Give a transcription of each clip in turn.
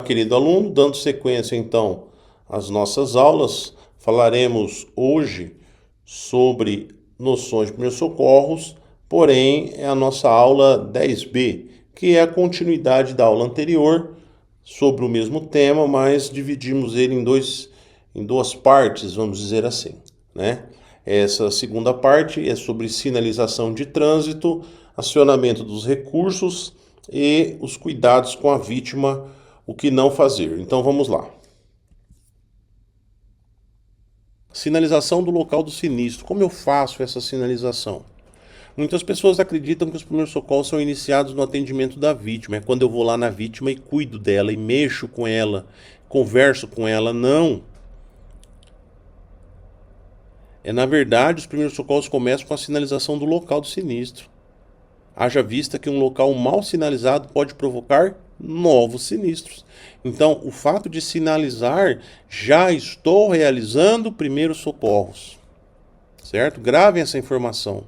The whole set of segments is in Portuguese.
Querido aluno, dando sequência então às nossas aulas, falaremos hoje sobre noções de primeiros socorros, porém é a nossa aula 10B, que é a continuidade da aula anterior sobre o mesmo tema, mas dividimos ele em duas partes, vamos dizer assim, né? Essa segunda parte é sobre sinalização de trânsito, acionamento dos recursos e os cuidados com a vítima, o que não fazer. Então vamos lá. Sinalização do local do sinistro. Como eu faço essa sinalização? Muitas pessoas acreditam que os primeiros socorros são iniciados no atendimento da vítima. É quando eu vou lá na vítima e cuido dela, e mexo com ela, converso com ela. Não. Na verdade, os primeiros socorros começam com a sinalização do local do sinistro. Haja vista que um local mal sinalizado pode provocar novos sinistros. Então, o fato de sinalizar, já estou realizando primeiros socorros. Certo? Gravem essa informação.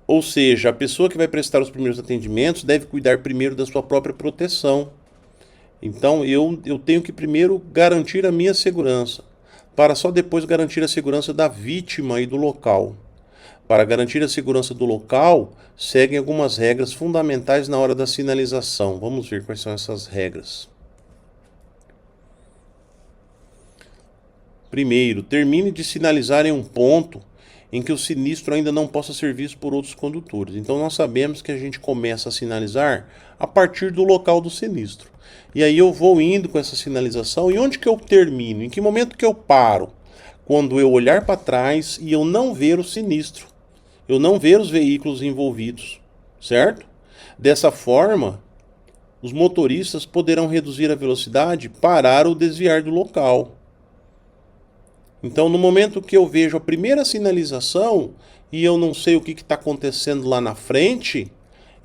Ou seja, a pessoa que vai prestar os primeiros atendimentos deve cuidar primeiro da sua própria proteção. Então, eu tenho que primeiro garantir a minha segurança, para só depois garantir a segurança da vítima e do local. Para garantir a segurança do local, seguem algumas regras fundamentais na hora da sinalização. Vamos ver quais são essas regras. Primeiro, termine de sinalizar em um ponto em que o sinistro ainda não possa ser visto por outros condutores. Então nós sabemos que a gente começa a sinalizar a partir do local do sinistro. E aí eu vou indo com essa sinalização. E onde que eu termino? Em que momento que eu paro? Quando eu olhar para trás e eu não ver o sinistro. Eu não ver os veículos envolvidos, certo? Dessa forma, os motoristas poderão reduzir a velocidade, parar ou desviar do local. Então, no momento que eu vejo a primeira sinalização e eu não sei o que está acontecendo lá na frente,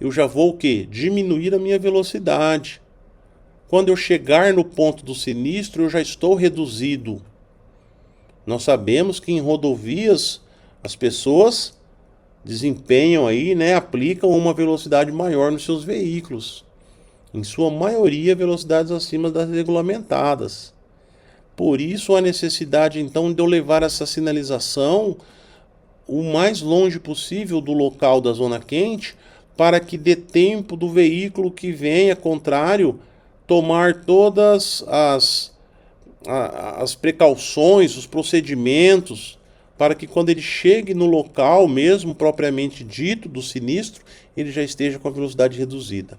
eu já vou o quê? Diminuir a minha velocidade. Quando eu chegar no ponto do sinistro, eu já estou reduzido. Nós sabemos que em rodovias as pessoas desempenham aí, né, aplicam uma velocidade maior nos seus veículos. Em sua maioria, velocidades acima das regulamentadas. Por isso, a necessidade, então, de eu levar essa sinalização o mais longe possível do local da zona quente, para que dê tempo do veículo que venha contrário tomar todas as precauções, os procedimentos, para que quando ele chegue no local mesmo propriamente dito do sinistro, ele já esteja com a velocidade reduzida.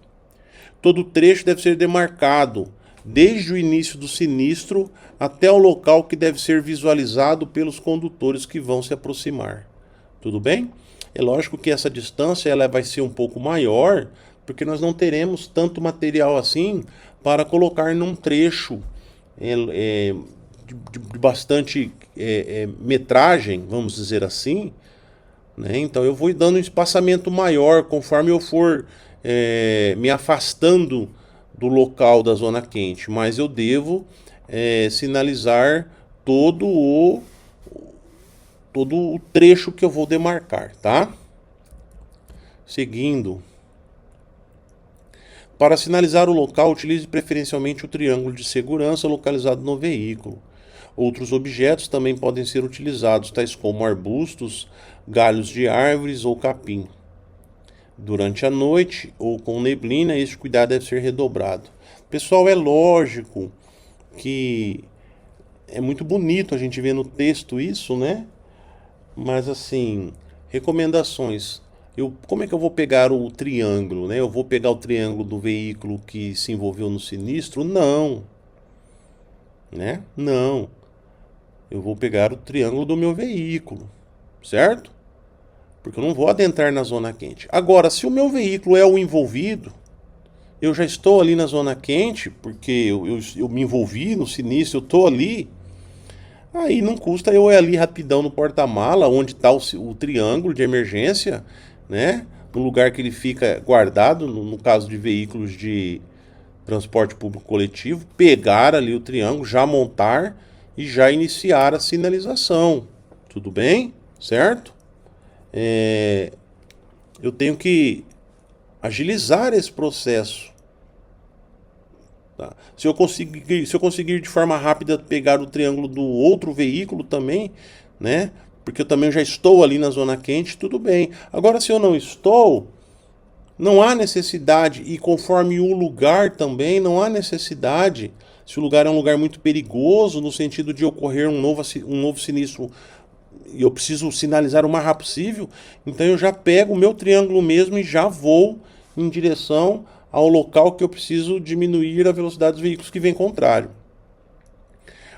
Todo trecho deve ser demarcado, desde o início do sinistro até o local que deve ser visualizado pelos condutores que vão se aproximar. Tudo bem? É lógico que essa distância ela vai ser um pouco maior, porque nós não teremos tanto material assim para colocar num trecho de bastante metragem, vamos dizer assim, né? Então eu vou dando um espaçamento maior conforme eu for me afastando do local da zona quente, mas eu devo sinalizar todo o trecho que eu vou demarcar, tá? Seguindo. Para sinalizar o local, utilize preferencialmente o triângulo de segurança localizado no veículo. Outros objetos também podem ser utilizados, tais como arbustos, galhos de árvores ou capim. Durante a noite ou com neblina, este cuidado deve ser redobrado. Pessoal, é lógico que é muito bonito a gente ver no texto isso, né? Mas assim, recomendações. Como é que eu vou pegar o triângulo, né? Eu vou pegar o triângulo do veículo que se envolveu no sinistro? Não. Né? Não. Eu vou pegar o triângulo do meu veículo, certo? Porque eu não vou adentrar na zona quente. Agora, se o meu veículo é o envolvido, eu já estou ali na zona quente, porque eu me envolvi no sinistro, eu estou ali. Aí não custa eu ir ali rapidão no porta-mala, onde está o triângulo de emergência, né? No lugar que ele fica guardado, no caso de veículos de transporte público coletivo, pegar ali o triângulo, já montar e já iniciar a sinalização. Tudo bem? Certo? Eu tenho que agilizar esse processo. Tá? Se eu conseguir de forma rápida pegar o triângulo do outro veículo também, né? Porque eu também já estou ali na zona quente, tudo bem. Agora, se eu não estou, não há necessidade, e conforme o lugar também, não há necessidade. Se o lugar é um lugar muito perigoso, no sentido de ocorrer um novo sinistro, e eu preciso sinalizar o mais rápido possível, então eu já pego o meu triângulo mesmo e já vou em direção ao local que eu preciso diminuir a velocidade dos veículos que vêm contrário.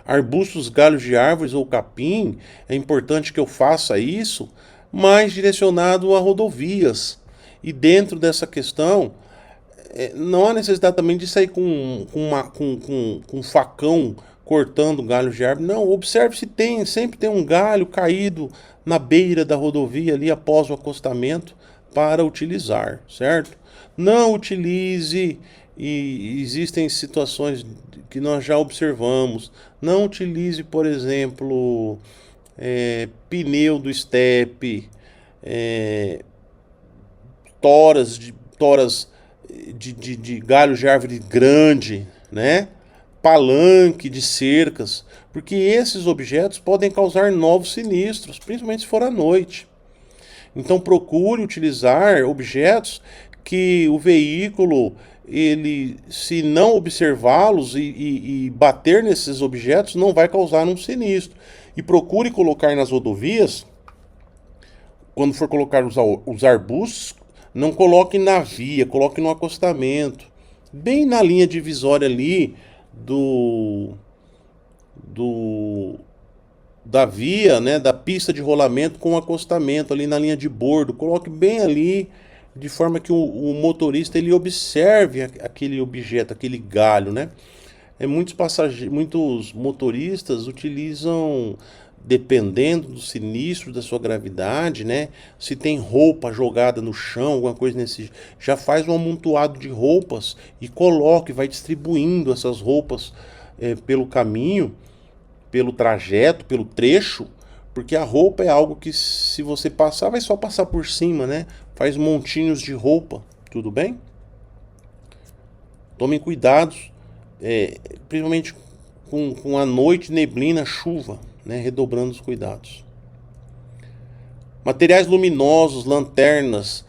Arbustos, galhos de árvores ou capim, é importante que eu faça isso, mais direcionado a rodovias. E dentro dessa questão, não há necessidade também de sair com um facão cortando galhos de árvore. Não, observe se sempre tem um galho caído na beira da rodovia ali após o acostamento para utilizar, certo? Não utilize, e existem situações que nós já observamos, não utilize, por exemplo, pneu do estepe, toras de galho de árvore grande, né? Palanque de cercas, porque esses objetos podem causar novos sinistros, principalmente se for à noite. Então procure utilizar objetos que o veículo, ele, se não observá-los e bater nesses objetos, não vai causar um sinistro. E procure colocar nas rodovias, quando for colocar os arbustos, não coloque na via, coloque no acostamento, bem na linha divisória ali da via, né, da pista de rolamento com o acostamento ali na linha de bordo. Coloque bem ali, de forma que o motorista ele observe aquele objeto, aquele galho, né? Muitos motoristas utilizam, dependendo do sinistro, da sua gravidade, né? Se tem roupa jogada no chão, alguma coisa já faz um amontoado de roupas e vai distribuindo essas roupas pelo caminho, pelo trajeto, pelo trecho, porque a roupa é algo que, se você passar, vai só passar por cima, né? Faz montinhos de roupa, tudo bem? Tomem cuidados, principalmente com a noite, neblina, chuva, né? Redobrando os cuidados. Materiais luminosos, lanternas,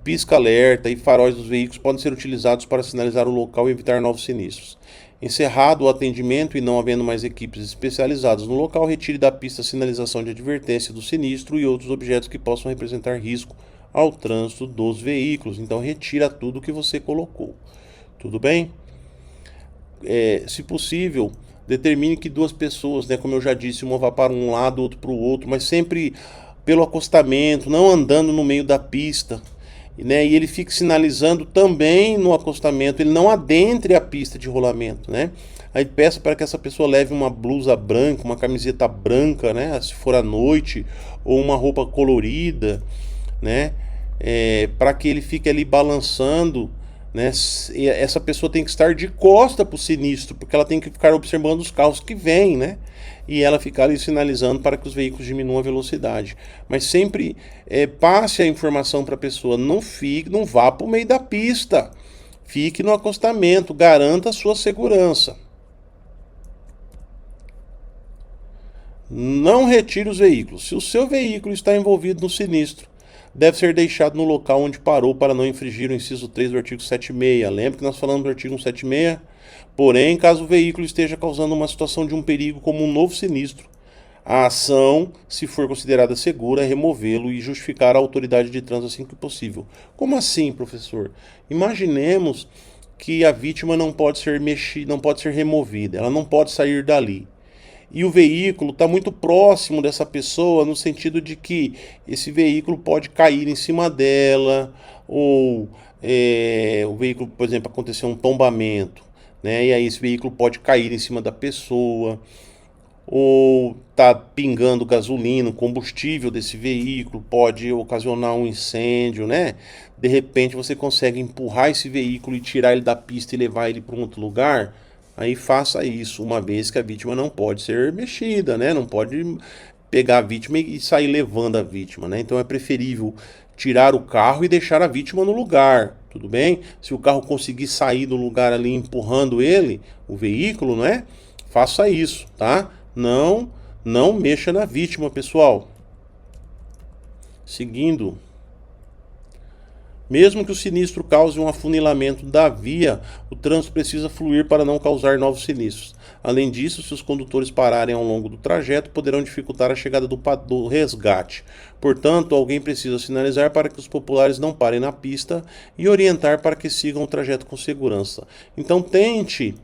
pisca-alerta e faróis dos veículos podem ser utilizados para sinalizar o local e evitar novos sinistros. Encerrado o atendimento e não havendo mais equipes especializadas no local, retire da pista a sinalização de advertência do sinistro e outros objetos que possam representar risco ao trânsito dos veículos. Então retira tudo que você colocou. Tudo bem? Se possível, determine que duas pessoas, né, como eu já disse, uma vá para um lado, outro para o outro, mas sempre pelo acostamento, não andando no meio da pista, né? E ele fica sinalizando também no acostamento, ele não adentre a pista de rolamento, né? Aí peça para que essa pessoa leve uma blusa branca, uma camiseta branca, né? Se for à noite, ou uma roupa colorida, né? Para que ele fique ali balançando, né? Essa pessoa tem que estar de costa para o sinistro, porque ela tem que ficar observando os carros que vêm, né? E ela ficar ali sinalizando para que os veículos diminuam a velocidade. Mas sempre passe a informação para a pessoa, não vá para o meio da pista, fique no acostamento, garanta a sua segurança. Não retire os veículos. Se o seu veículo está envolvido no sinistro, deve ser deixado no local onde parou para não infringir o inciso 3 do artigo 76. Lembra que nós falamos do artigo 176? Porém, caso o veículo esteja causando uma situação de um perigo como um novo sinistro, a ação, se for considerada segura, é removê-lo e justificar a autoridade de trânsito assim que possível. Como assim, professor? Imaginemos que a vítima não pode ser mexida, não pode ser removida, ela não pode sair dali. E o veículo está muito próximo dessa pessoa, no sentido de que esse veículo pode cair em cima dela, ou o veículo, por exemplo, acontecer um tombamento, né? E aí esse veículo pode cair em cima da pessoa, ou tá pingando gasolina, combustível desse veículo, pode ocasionar um incêndio, né? De repente você consegue empurrar esse veículo e tirar ele da pista e levar ele para um outro lugar. Aí faça isso, uma vez que a vítima não pode ser mexida, né? Não pode pegar a vítima e sair levando a vítima, né? Então é preferível tirar o carro e deixar a vítima no lugar, tudo bem? Se o carro conseguir sair do lugar ali empurrando ele, o veículo, não é? Faça isso, tá? Não mexa na vítima, pessoal. Seguindo. Mesmo que o sinistro cause um afunilamento da via, o trânsito precisa fluir para não causar novos sinistros. Além disso, se os condutores pararem ao longo do trajeto, poderão dificultar a chegada do resgate. Portanto, alguém precisa sinalizar para que os populares não parem na pista e orientar para que sigam o trajeto com segurança. Então, tente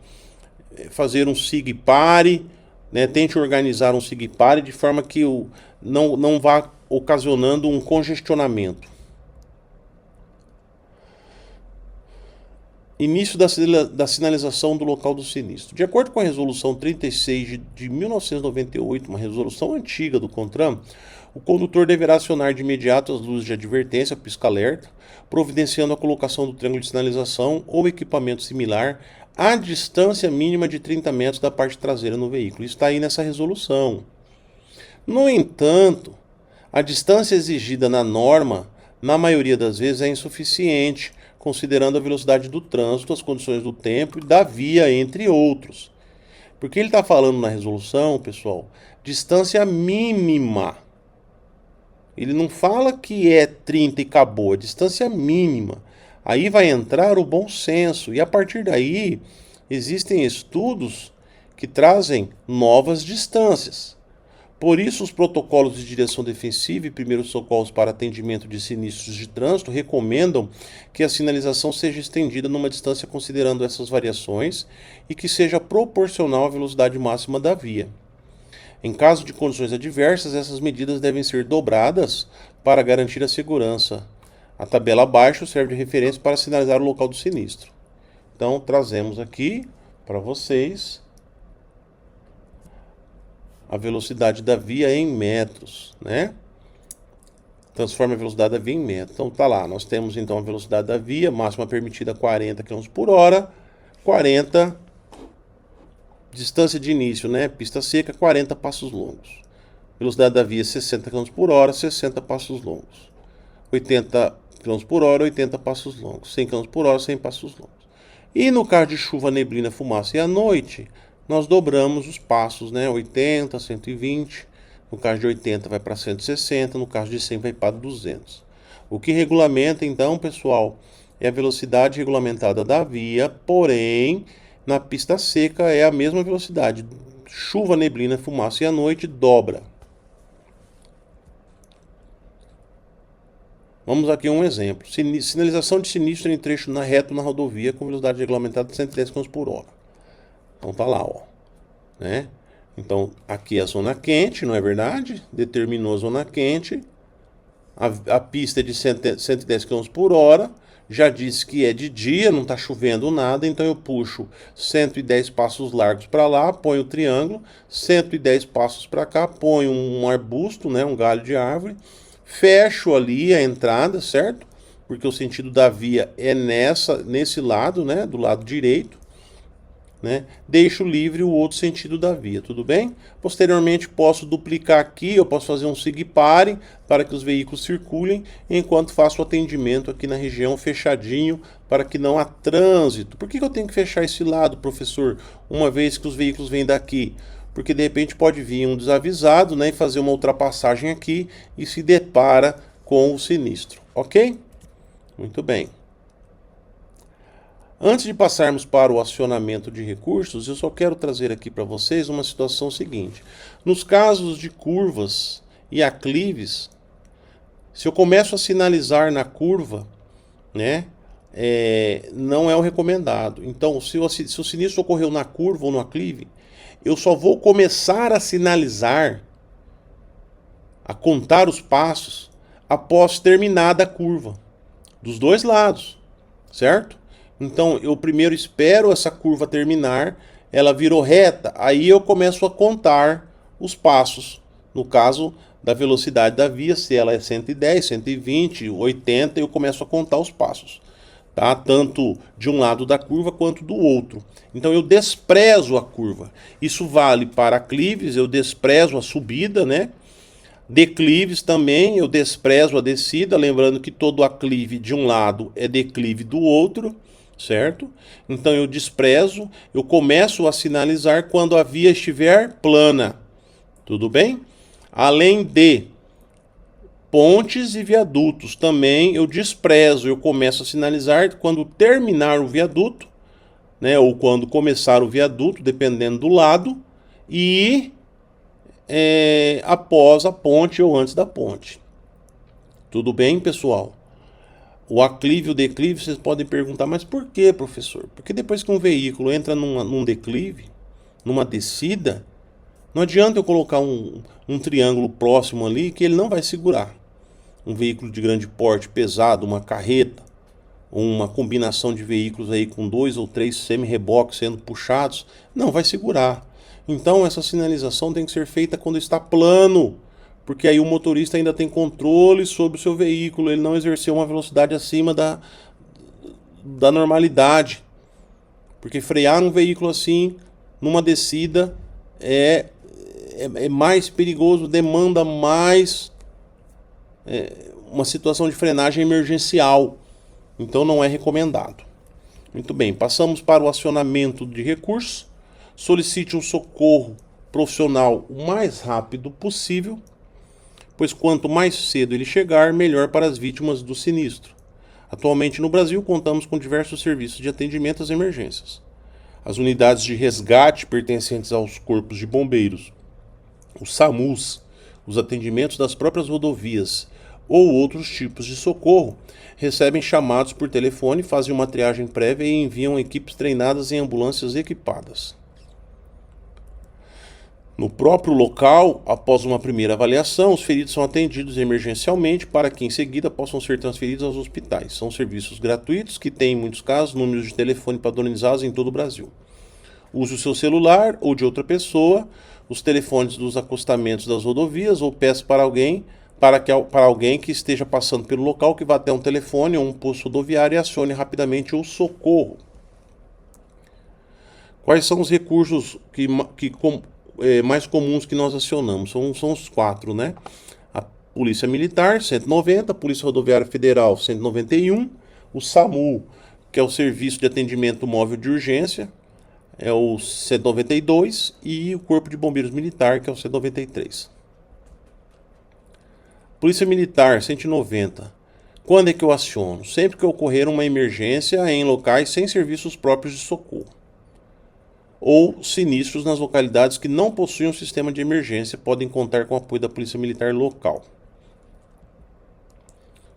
fazer um sigue-pare, né? Tente organizar um sigue-pare de forma que não vá ocasionando um congestionamento. Início da sinalização do local do sinistro. De acordo com a Resolução 36 de 1998, uma resolução antiga do CONTRAN, o condutor deverá acionar de imediato as luzes de advertência, pisca-alerta, providenciando a colocação do triângulo de sinalização ou equipamento similar à distância mínima de 30 metros da parte traseira no veículo. Isso está aí nessa resolução. No entanto, a distância exigida na norma, na maioria das vezes, é insuficiente, considerando a velocidade do trânsito, as condições do tempo e da via, entre outros. Porque ele está falando na resolução, pessoal, distância mínima. Ele não fala que é 30 e acabou, é distância mínima. Aí vai entrar o bom senso. E a partir daí, existem estudos que trazem novas distâncias. Por isso, os protocolos de direção defensiva e primeiros socorros para atendimento de sinistros de trânsito recomendam que a sinalização seja estendida numa distância considerando essas variações e que seja proporcional à velocidade máxima da via. Em caso de condições adversas, essas medidas devem ser dobradas para garantir a segurança. A tabela abaixo serve de referência para sinalizar o local do sinistro. Então, trazemos aqui para vocês a velocidade da via em metros, né? Transforma a velocidade da via em metros. Então tá lá, nós temos então a velocidade da via, máxima permitida 40 km por hora, 40, distância de início, né? Pista seca, 40 passos longos. Velocidade da via 60 km por hora, 60 passos longos. 80 km por hora, 80 passos longos. 100 km por hora, 100 passos longos. E no caso de chuva, neblina, fumaça e à noite, nós dobramos os passos, né? 80, 120, no caso de 80 vai para 160, no caso de 100 vai para 200. O que regulamenta então, pessoal, é a velocidade regulamentada da via, porém, na pista seca é a mesma velocidade. Chuva, neblina, fumaça e à noite dobra. Vamos aqui um exemplo. Sinalização de sinistro em trecho reto na rodovia com velocidade regulamentada de 110 km por hora. Então tá lá, ó, né? Então aqui é a zona quente, não é verdade? Determinou a zona quente. A pista é de 110 km por hora. Já disse que é de dia, não está chovendo nada. Então eu puxo 110 passos largos para lá, ponho o triângulo. 110 passos para cá, ponho um arbusto, né? Um galho de árvore. Fecho ali a entrada, certo? Porque o sentido da via é nesse lado, né? Do lado direito. Né? Deixo livre o outro sentido da via, tudo bem? Posteriormente posso duplicar aqui, eu posso fazer um sigue-pare para que os veículos circulem, enquanto faço o atendimento aqui na região fechadinho para que não há trânsito. Por que eu tenho que fechar esse lado, professor, uma vez que os veículos vêm daqui? Porque de repente pode vir um desavisado, né, e fazer uma ultrapassagem aqui e se depara com o sinistro, ok? Muito bem. Antes de passarmos para o acionamento de recursos, eu só quero trazer aqui para vocês uma situação seguinte. Nos casos de curvas e aclives, se eu começo a sinalizar na curva, né, não é o recomendado. Então, se o sinistro ocorreu na curva ou no aclive, eu só vou começar a sinalizar, a contar os passos, após terminada a curva, dos dois lados, certo? Então, eu primeiro espero essa curva terminar, ela virou reta, aí eu começo a contar os passos. No caso da velocidade da via, se ela é 110, 120, 80, eu começo a contar os passos. Tá? Tanto de um lado da curva quanto do outro. Então, eu desprezo a curva. Isso vale para aclives, eu desprezo a subida, né? Declives também, eu desprezo a descida, lembrando que todo aclive de um lado é declive do outro, certo? Então eu desprezo, eu começo a sinalizar quando a via estiver plana, tudo bem? Além de pontes e viadutos, também eu desprezo, eu começo a sinalizar quando terminar o viaduto, né, ou quando começar o viaduto, dependendo do lado, e após a ponte ou antes da ponte. Tudo bem, pessoal? O aclive e o declive, vocês podem perguntar, mas por que, professor? Porque depois que um veículo entra num declive, numa descida, não adianta eu colocar um triângulo próximo ali que ele não vai segurar. Um veículo de grande porte, pesado, uma carreta, uma combinação de veículos aí com 2 ou 3 semi-reboques sendo puxados, não vai segurar. Então essa sinalização tem que ser feita quando está plano, porque aí o motorista ainda tem controle sobre o seu veículo, ele não exerceu uma velocidade acima da normalidade. Porque frear um veículo assim, numa descida, é mais perigoso, demanda mais uma situação de frenagem emergencial. Então não é recomendado. Muito bem, passamos para o acionamento de recursos. Solicite um socorro profissional o mais rápido possível, pois quanto mais cedo ele chegar, melhor para as vítimas do sinistro. Atualmente no Brasil contamos com diversos serviços de atendimento às emergências. As unidades de resgate pertencentes aos corpos de bombeiros, os SAMUs, os atendimentos das próprias rodovias ou outros tipos de socorro, recebem chamados por telefone, fazem uma triagem prévia e enviam equipes treinadas em ambulâncias equipadas. No próprio local, após uma primeira avaliação, os feridos são atendidos emergencialmente para que em seguida possam ser transferidos aos hospitais. São serviços gratuitos que têm, em muitos casos, números de telefone padronizados em todo o Brasil. Use o seu celular ou de outra pessoa, os telefones dos acostamentos das rodovias ou peça para alguém que esteja passando pelo local que vá até um telefone ou um posto rodoviário e acione rapidamente o socorro. Quais são os recursos mais comuns que nós acionamos? São os 4, né? A Polícia Militar, 190, a Polícia Rodoviária Federal, 191, o SAMU, que é o Serviço de Atendimento Móvel de Urgência, é o 192, e o Corpo de Bombeiros Militar, que é o 193. Polícia Militar, 190. Quando é que eu aciono? Sempre que ocorrer uma emergência em locais sem serviços próprios de socorro, ou sinistros nas localidades que não possuem um sistema de emergência, podem contar com o apoio da Polícia Militar local.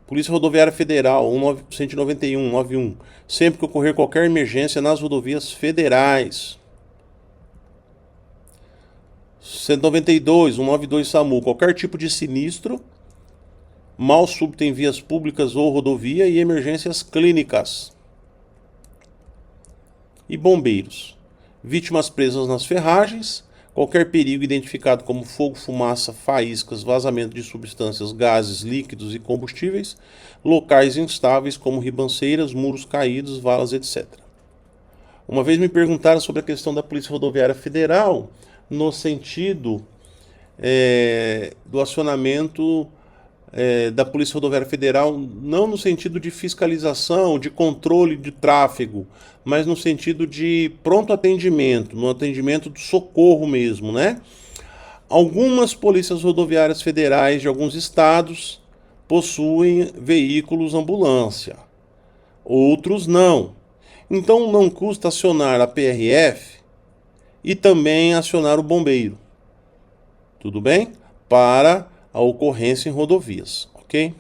Polícia Rodoviária Federal, 191, 91. Sempre que ocorrer qualquer emergência nas rodovias federais. 192, 192 SAMU. Qualquer tipo de sinistro, mal súbito em vias públicas ou rodovia e emergências clínicas. E bombeiros. Vítimas presas nas ferragens, qualquer perigo identificado como fogo, fumaça, faíscas, vazamento de substâncias, gases, líquidos e combustíveis, locais instáveis como ribanceiras, muros caídos, valas, etc. Uma vez me perguntaram sobre a questão da Polícia Rodoviária Federal, no sentido do acionamento da Polícia Rodoviária Federal, não no sentido de fiscalização, de controle de tráfego, mas no sentido de pronto atendimento, no atendimento do socorro mesmo, né? Algumas polícias rodoviárias federais de alguns estados possuem veículos ambulância, outros não. Então não custa acionar a PRF e também acionar o bombeiro, tudo bem? Para a ocorrência em rodovias, ok?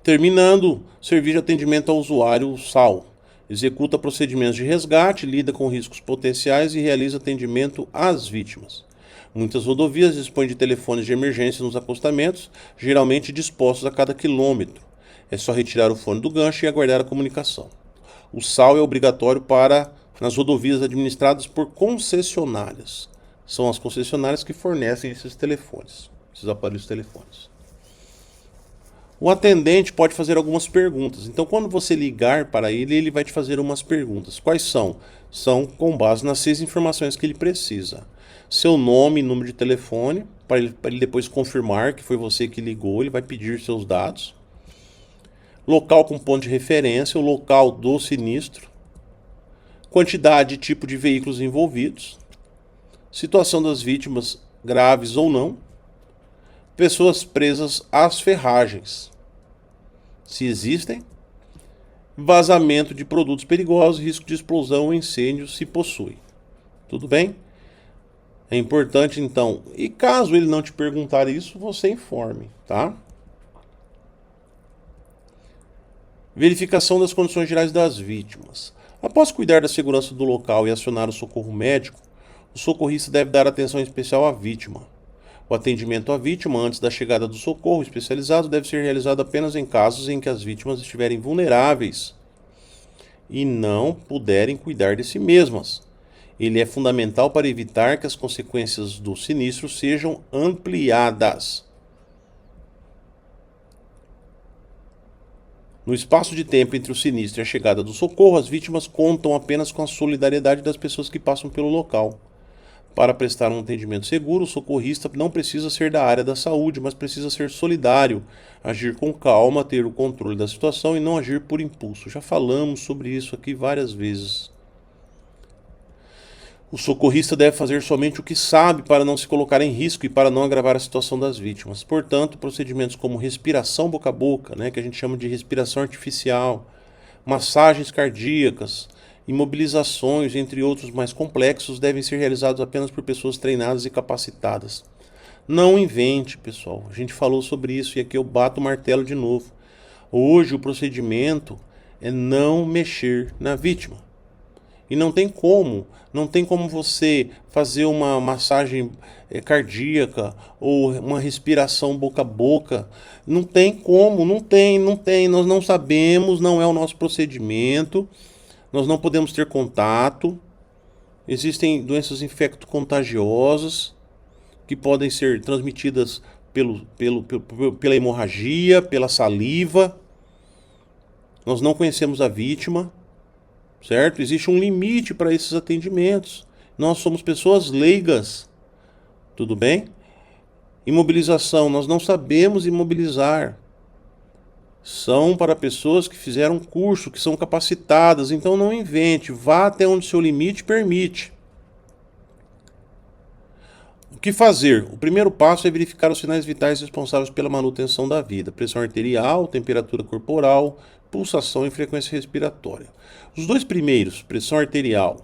Terminando, serviço de atendimento ao usuário, o SAU. Executa procedimentos de resgate, lida com riscos potenciais e realiza atendimento às vítimas. Muitas rodovias dispõem de telefones de emergência nos acostamentos, geralmente dispostos a cada quilômetro. É só retirar o fone do gancho e aguardar a comunicação. O SAU é obrigatório nas rodovias administradas por concessionárias. São as concessionárias que fornecem esses telefones, esses aparelhos telefônicos. O atendente pode fazer algumas perguntas. Então, quando você ligar para ele, ele vai te fazer umas perguntas. Quais são? São com base nas 6 informações que ele precisa. Seu nome e número de telefone, para ele depois confirmar que foi você que ligou, ele vai pedir seus dados. Local com ponto de referência, o local do sinistro. Quantidade e tipo de veículos envolvidos. Situação das vítimas, graves ou não. Pessoas presas às ferragens, se existem. Vazamento de produtos perigosos, risco de explosão ou incêndio, se possui. Tudo bem? É importante, então, e caso ele não te perguntar isso, você informe, tá? Verificação das condições gerais das vítimas. Após cuidar da segurança do local e acionar o socorro médico, o socorrista deve dar atenção especial à vítima. O atendimento à vítima antes da chegada do socorro especializado deve ser realizado apenas em casos em que as vítimas estiverem vulneráveis e não puderem cuidar de si mesmas. Ele é fundamental para evitar que as consequências do sinistro sejam ampliadas. No espaço de tempo entre o sinistro e a chegada do socorro, as vítimas contam apenas com a solidariedade das pessoas que passam pelo local. Para prestar um atendimento seguro, o socorrista não precisa ser da área da saúde, mas precisa ser solidário, agir com calma, ter o controle da situação e não agir por impulso. Já falamos sobre isso aqui várias vezes. O socorrista deve fazer somente o que sabe para não se colocar em risco e para não agravar a situação das vítimas. Portanto, procedimentos como respiração boca a boca, que a gente chama de respiração artificial, massagens cardíacas, imobilizações, entre outros mais complexos, devem ser realizados apenas por pessoas treinadas e capacitadas. Não invente, pessoal. A gente falou sobre isso e aqui eu bato o martelo de novo. Hoje o procedimento é não mexer na vítima. E não tem como você fazer uma massagem cardíaca ou uma respiração boca a boca. Não tem como, não tem. Nós não sabemos, não é o nosso procedimento. Nós não podemos ter contato. Existem doenças infecto-contagiosas que podem ser transmitidas pela hemorragia, pela saliva. Nós não conhecemos a vítima, certo? Existe um limite para esses atendimentos. Nós somos pessoas leigas, tudo bem? Imobilização, nós não sabemos imobilizar. São para pessoas que fizeram curso, que são capacitadas. Então não invente, vá até onde seu limite permite. O que fazer? O primeiro passo é verificar os sinais vitais responsáveis pela manutenção da vida. Pressão arterial, temperatura corporal, pulsação e frequência respiratória. Os dois primeiros, pressão arterial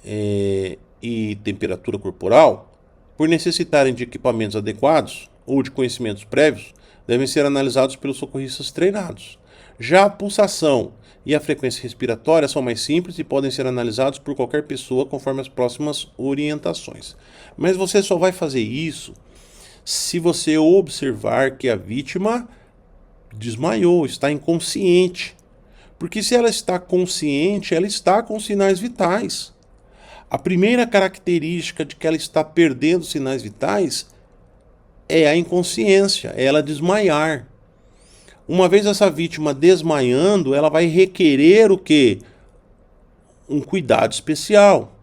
e temperatura corporal, por necessitarem de equipamentos adequados ou de conhecimentos prévios, devem ser analisados pelos socorristas treinados. Já a pulsação e a frequência respiratória são mais simples e podem ser analisados por qualquer pessoa conforme as próximas orientações. Mas você só vai fazer isso se você observar que a vítima desmaiou, está inconsciente. Porque se ela está consciente, ela está com sinais vitais. A primeira característica de que ela está perdendo sinais vitais é a inconsciência, é ela desmaiar. Uma vez essa vítima desmaiando, ela vai requerer o quê? Um cuidado especial.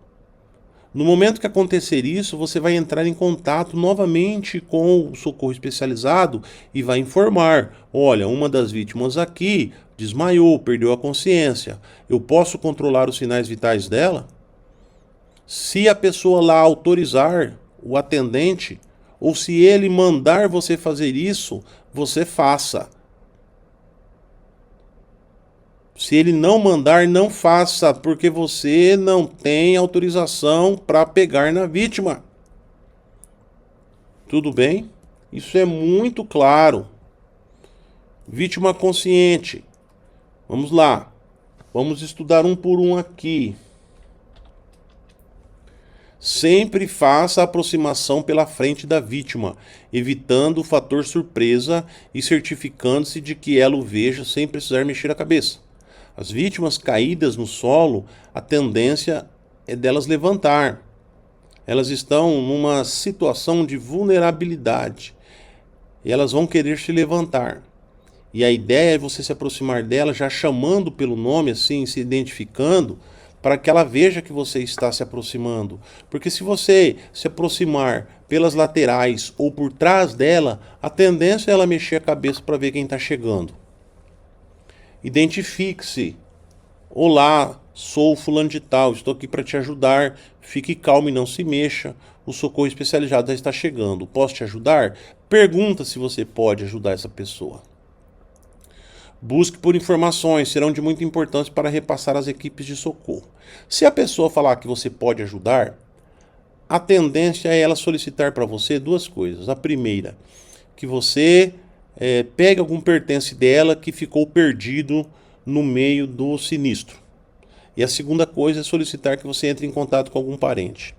No momento que acontecer isso, você vai entrar em contato novamente com o socorro especializado e vai informar: olha, uma das vítimas aqui desmaiou, perdeu a consciência. Eu posso controlar os sinais vitais dela? Se a pessoa lá autorizar, o atendente, ou se ele mandar você fazer isso, você faça. Se ele não mandar, não faça, porque você não tem autorização para pegar na vítima. Tudo bem? Isso é muito claro. Vítima consciente. Vamos lá. Vamos estudar um por um aqui. Sempre faça a aproximação pela frente da vítima, evitando o fator surpresa e certificando-se de que ela o veja sem precisar mexer a cabeça. As vítimas caídas no solo, a tendência é delas levantar. Elas estão numa situação de vulnerabilidade e elas vão querer se levantar. E a ideia é você se aproximar dela já chamando pelo nome, assim, se identificando, para que ela veja que você está se aproximando. Porque se você se aproximar pelas laterais ou por trás dela, a tendência é ela mexer a cabeça para ver quem está chegando. Identifique-se. Olá, sou o fulano de tal, estou aqui para te ajudar. Fique calmo e não se mexa. O socorro especializado já está chegando. Posso te ajudar? Pergunta se você pode ajudar essa pessoa. Busque por informações, serão de muita importância para repassar às equipes de socorro. Se a pessoa falar que você pode ajudar, a tendência é ela solicitar para você duas coisas. A primeira, que você pegue algum pertence dela que ficou perdido no meio do sinistro. E a segunda coisa é solicitar que você entre em contato com algum parente.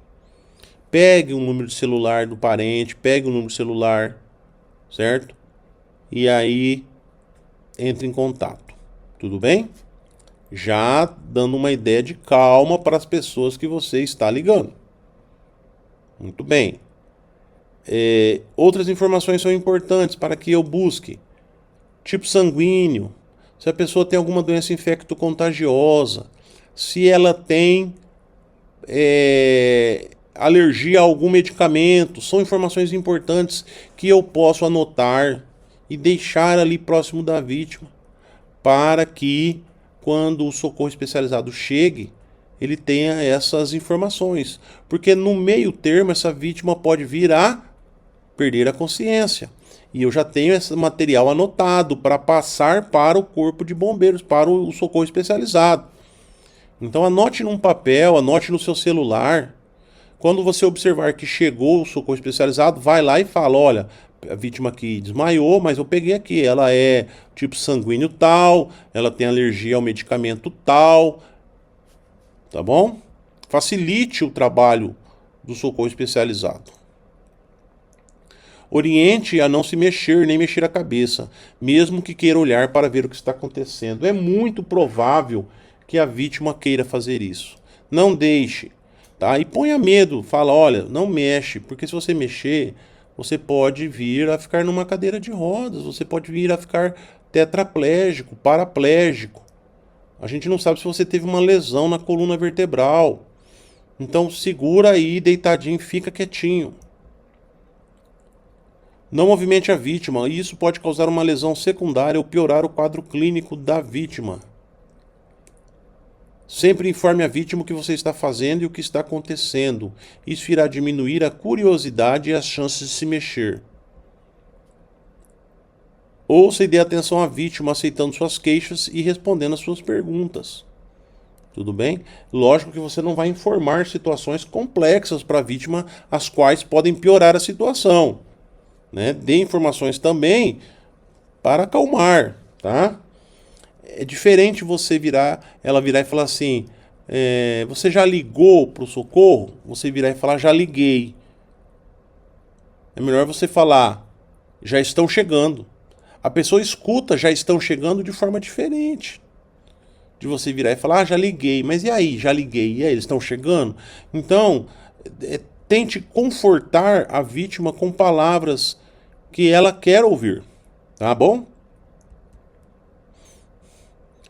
Pegue um número de celular do parente, pegue um número de celular, certo? E aí entre em contato. Tudo bem? Já dando uma ideia de calma para as pessoas que você está ligando. Muito bem. Outras informações são importantes para que eu busque. Tipo sanguíneo, se a pessoa tem alguma doença infecto-contagiosa, se ela tem alergia a algum medicamento, são informações importantes que eu posso anotar e deixar ali próximo da vítima, para que quando o socorro especializado chegue, ele tenha essas informações. Porque no meio termo, essa vítima pode vir a perder a consciência. E eu já tenho esse material anotado para passar para o corpo de bombeiros, para o socorro especializado. Então anote num papel, anote no seu celular. Quando você observar que chegou o socorro especializado, vai lá e fala, olha, a vítima aqui desmaiou, mas eu peguei aqui, ela é tipo sanguíneo tal, ela tem alergia ao medicamento tal, tá bom? Facilite o trabalho do socorro especializado. Oriente a não se mexer, nem mexer a cabeça, mesmo que queira olhar para ver o que está acontecendo. É muito provável que a vítima queira fazer isso. Não deixe, tá? E ponha medo, fala, olha, não mexe, porque se você mexer, você pode vir a ficar numa cadeira de rodas, você pode vir a ficar tetraplégico, paraplégico. A gente não sabe se você teve uma lesão na coluna vertebral. Então segura aí, deitadinho, fica quietinho. Não movimente a vítima, isso pode causar uma lesão secundária ou piorar o quadro clínico da vítima. Sempre informe a vítima o que você está fazendo e o que está acontecendo. Isso irá diminuir a curiosidade e as chances de se mexer. Ouça e dê atenção à vítima, aceitando suas queixas e respondendo às suas perguntas. Tudo bem? Lógico que você não vai informar situações complexas para a vítima, as quais podem piorar a situação. Né? Dê informações também para acalmar, tá? É diferente ela virar e falar assim, você já ligou para o socorro? Você virar e falar, já liguei. É melhor você falar, já estão chegando. A pessoa escuta, já estão chegando de forma diferente. De você virar e falar, já liguei. Mas e aí, já liguei? E aí, eles estão chegando? Então, tente confortar a vítima com palavras que ela quer ouvir, tá bom?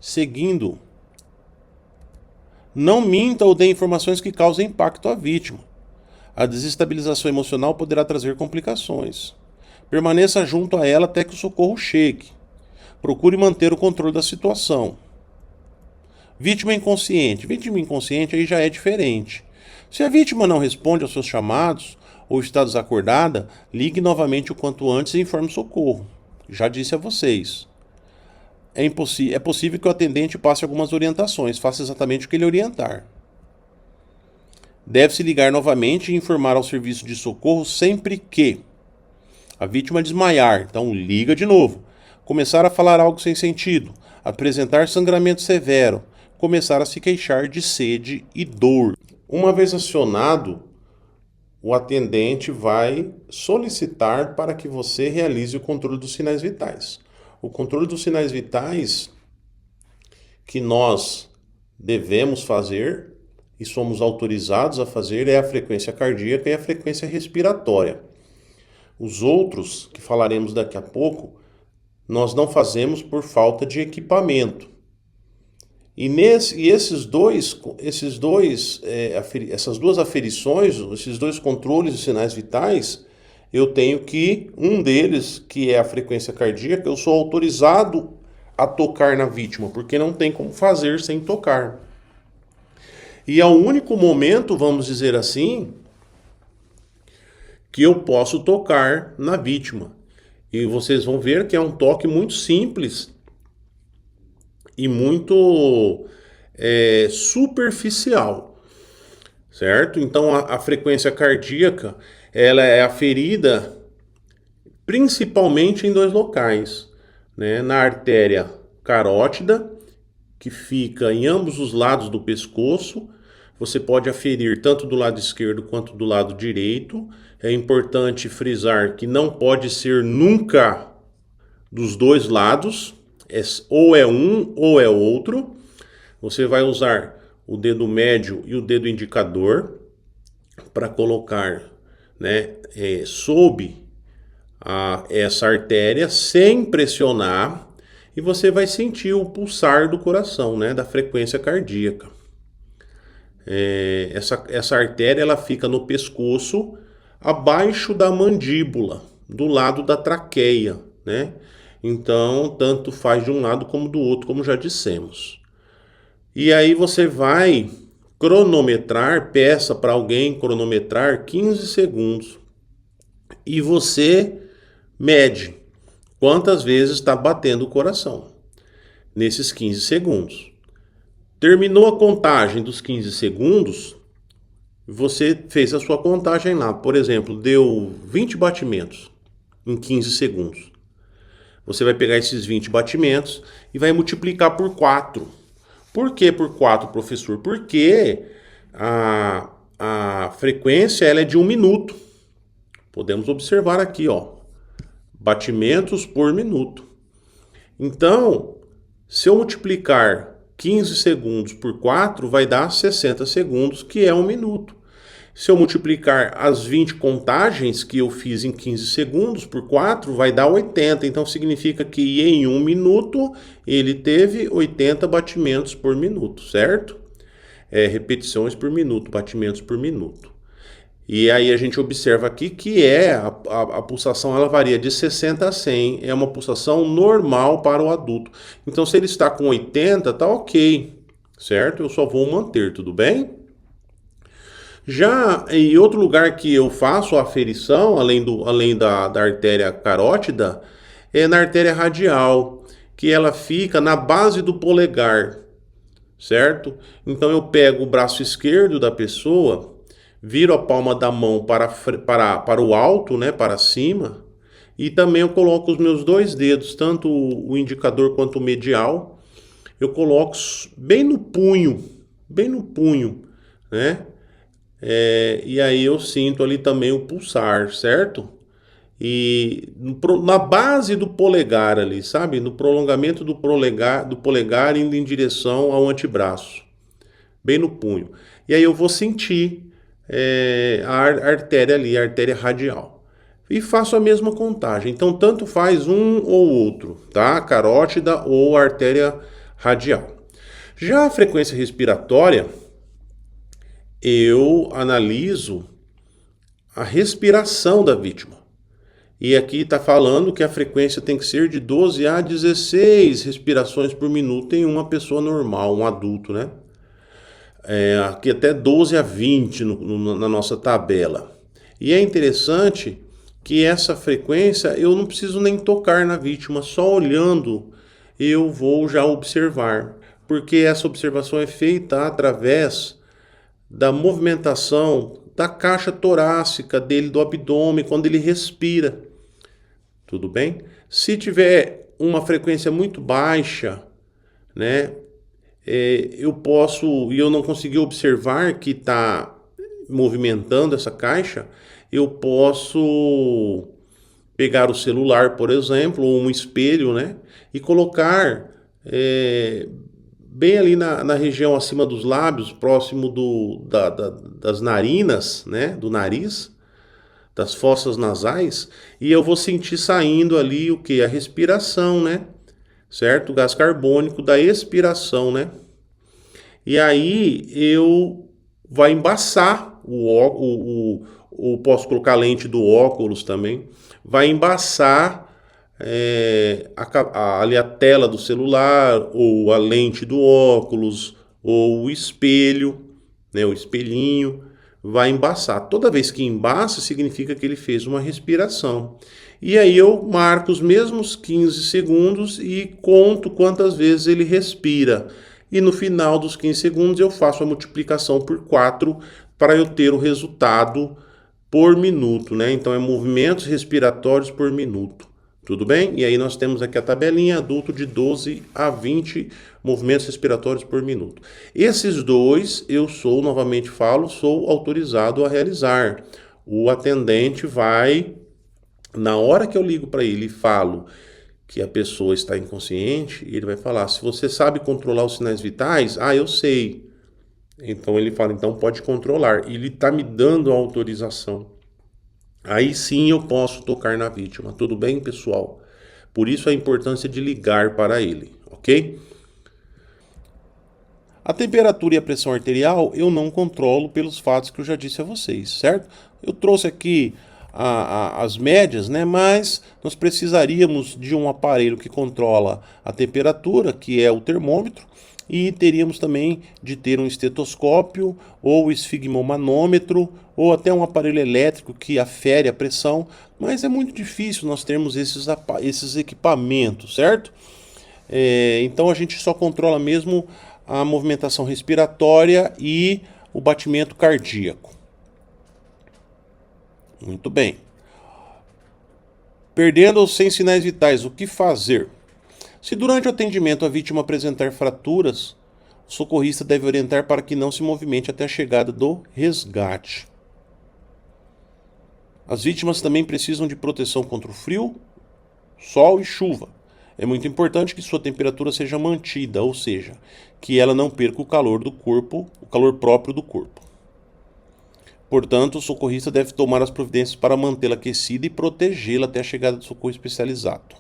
Seguindo, não minta ou dê informações que causem impacto à vítima. A desestabilização emocional poderá trazer complicações. Permaneça junto a ela até que o socorro chegue. Procure manter o controle da situação. Vítima inconsciente. Vítima inconsciente aí já é diferente. Se a vítima não responde aos seus chamados ou está desacordada, ligue novamente o quanto antes e informe o socorro. Já disse a vocês. É possível que o atendente passe algumas orientações, faça exatamente o que ele orientar. Deve-se ligar novamente e informar ao serviço de socorro sempre que a vítima desmaiar, então liga de novo, começar a falar algo sem sentido, apresentar sangramento severo, começar a se queixar de sede e dor. Uma vez acionado, o atendente vai solicitar para que você realize o controle dos sinais vitais. O controle dos sinais vitais que nós devemos fazer e somos autorizados a fazer é a frequência cardíaca e a frequência respiratória. Os outros, que falaremos daqui a pouco, nós não fazemos por falta de equipamento. Essas duas aferições, esses dois controles de sinais vitais, eu tenho que, um deles, que é a frequência cardíaca, eu sou autorizado a tocar na vítima, porque não tem como fazer sem tocar. E é o único momento, vamos dizer assim, que eu posso tocar na vítima. E vocês vão ver que é um toque muito simples e muito superficial, certo? Então a frequência cardíaca ela é aferida principalmente em dois locais, né? Na artéria carótida, que fica em ambos os lados do pescoço. Você pode aferir tanto do lado esquerdo quanto do lado direito. É importante frisar que não pode ser nunca dos dois lados, ou é um ou é outro. Você vai usar o dedo médio e o dedo indicador para colocar, né, sob essa artéria sem pressionar, e você vai sentir o pulsar do coração, né, da frequência cardíaca. Essa artéria ela fica no pescoço, abaixo da mandíbula, do lado da traqueia, né? Então, tanto faz de um lado como do outro, como já dissemos. E aí você vai cronometrar, peça para alguém cronometrar 15 segundos. E você mede quantas vezes está batendo o coração nesses 15 segundos. Terminou a contagem dos 15 segundos, você fez a sua contagem lá. Por exemplo, deu 20 batimentos em 15 segundos. Você vai pegar esses 20 batimentos e vai multiplicar por 4. Por que por 4, professor? Porque a frequência ela é de 1 minuto. Podemos observar aqui, ó, batimentos por minuto. Então, se eu multiplicar 15 segundos por 4, vai dar 60 segundos, que é 1 minuto. Se eu multiplicar as 20 contagens que eu fiz em 15 segundos por 4, vai dar 80. Então, significa que em 1 minuto, ele teve 80 batimentos por minuto, certo? Repetições por minuto, batimentos por minuto. E aí a gente observa aqui que a pulsação ela varia de 60 a 100. É uma pulsação normal para o adulto. Então, se ele está com 80, tá ok, certo? Eu só vou manter, tudo bem? Já em outro lugar que eu faço a aferição, além da artéria carótida, é na artéria radial, que ela fica na base do polegar, certo? Então eu pego o braço esquerdo da pessoa, viro a palma da mão para o alto, né, para cima, e também eu coloco os meus dois dedos, tanto o indicador quanto o medial, eu coloco bem no punho, né? E aí eu sinto ali também o pulsar, certo? E na base do polegar ali, sabe? No prolongamento do polegar indo em direção ao antebraço, bem no punho. E aí eu vou sentir a artéria ali, a artéria radial. E faço a mesma contagem. Então, tanto faz um ou outro, tá? Carótida ou artéria radial. Já a frequência respiratória, eu analiso a respiração da vítima. E aqui está falando que a frequência tem que ser de 12 a 16 respirações por minuto em uma pessoa normal, um adulto, né? Aqui até 12 a 20 na nossa tabela. E é interessante que essa frequência eu não preciso nem tocar na vítima, só olhando eu vou já observar. Porque essa observação é feita através da movimentação da caixa torácica dele, do abdômen, quando ele respira. Tudo bem? Se tiver uma frequência muito baixa, né, eu posso, e eu não conseguir observar que está movimentando essa caixa, eu posso pegar o celular, por exemplo, ou um espelho, né, e colocar bem ali na região acima dos lábios, próximo das narinas, né, do nariz, das fossas nasais, e eu vou sentir saindo ali o que? A respiração, né? Certo? O gás carbônico da expiração, né? E aí eu vai embaçar posso colocar a lente do óculos também, vai embaçar ali a tela do celular, ou a lente do óculos, ou o espelho, né, o espelhinho, vai embaçar. Toda vez que embaça, significa que ele fez uma respiração. E aí eu marco os mesmos 15 segundos e conto quantas vezes ele respira. E no final dos 15 segundos eu faço a multiplicação por 4 para eu ter o resultado por minuto, né? Então é movimentos respiratórios por minuto. Tudo bem? E aí nós temos aqui a tabelinha adulto de 12 a 20 movimentos respiratórios por minuto. Esses dois eu sou, novamente falo, sou autorizado a realizar. O atendente vai, na hora que eu ligo para ele e falo que a pessoa está inconsciente, ele vai falar: se você sabe controlar os sinais vitais, eu sei. Então ele fala: então pode controlar. Ele está me dando a autorização. Aí sim eu posso tocar na vítima. Tudo bem, pessoal? Por isso a importância de ligar para ele, ok? A temperatura e a pressão arterial eu não controlo pelos fatos que eu já disse a vocês, certo? Eu trouxe aqui as médias, né? Mas nós precisaríamos de um aparelho que controla a temperatura, que é o termômetro, e teríamos também de ter um estetoscópio ou esfigmomanômetro ou até um aparelho elétrico que afere a pressão, mas é muito difícil nós termos esses equipamentos, certo? Então a gente só controla mesmo a movimentação respiratória e o batimento cardíaco. Muito bem. Perdendo ou sem sinais vitais, o que fazer? Se durante o atendimento a vítima apresentar fraturas, o socorrista deve orientar para que não se movimente até a chegada do resgate. As vítimas também precisam de proteção contra o frio, sol e chuva. É muito importante que sua temperatura seja mantida, ou seja, que ela não perca o calor do corpo, o calor próprio do corpo. Portanto, o socorrista deve tomar as providências para mantê-la aquecida e protegê-la até a chegada do socorro especializado.